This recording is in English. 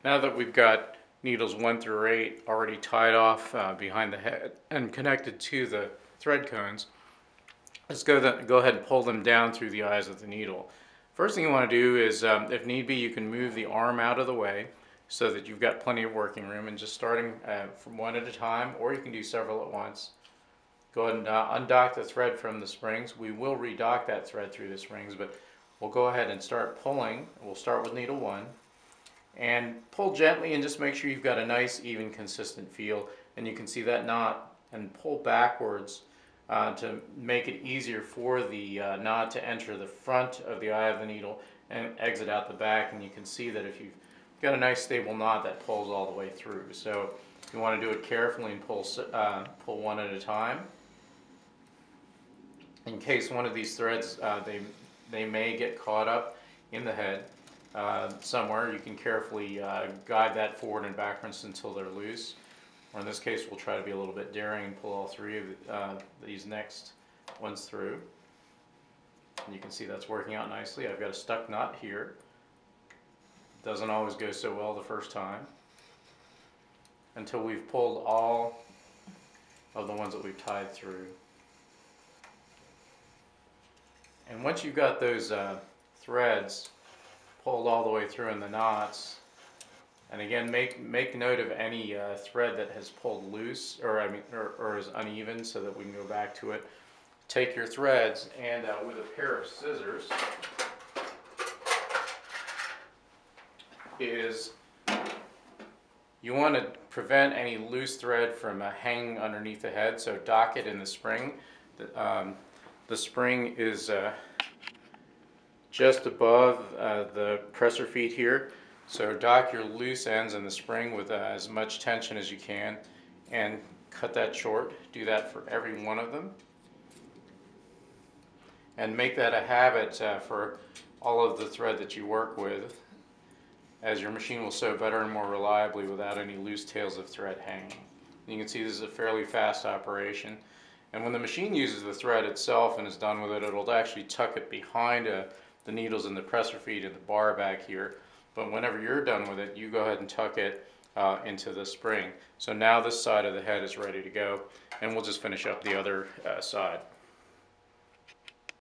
Now that we've got needles 1 through 8 already tied off behind the head and connected to the thread cones, let's go ahead and pull them down through the eyes of the needle. First thing you want to do is, if need be, you can move the arm out of the way so that you've got plenty of working room, and just starting from one at a time, or you can do several at once. Go ahead and undock the thread from the springs. We will redock that thread through the springs, but we'll go ahead and start pulling. We'll start with needle 1 and pull gently, and just make sure you've got a nice, even, consistent feel. And you can see that knot, and pull backwards to make it easier for the knot to enter the front of the eye of the needle and exit out the back. And you can see that if you've got a nice stable knot, that pulls all the way through. So you want to do it carefully and pull one at a time. In case one of these threads, they may get caught up in the head somewhere, you can carefully guide that forward and backwards until they're loose. Or in this case, we'll try to be a little bit daring and pull all 3 of these next ones through. And you can see that's working out nicely. I've got a stuck knot here. Doesn't always go so well the first time, until we've pulled all of the ones that we've tied through. And once you've got those threads pulled all the way through in the knots, and again, make note of any thread that has pulled loose or is uneven, so that we can go back to it. Take your threads and with a pair of scissors you want to prevent any loose thread from hanging underneath the head, so dock it in the spring. The spring is just above the presser feet here, so dock your loose ends in the spring with as much tension as you can, and cut that short. Do that for every one of them, and make that a habit for all of the thread that you work with, as your machine will sew better and more reliably without any loose tails of thread hanging. You can see this is a fairly fast operation, and when the machine uses the thread itself and is done with it, it'll actually tuck it behind the needles in the presser feet and the bar back here. But whenever you're done with it, you go ahead and tuck it into the spring. So now this side of the head is ready to go, and we'll just finish up the other side.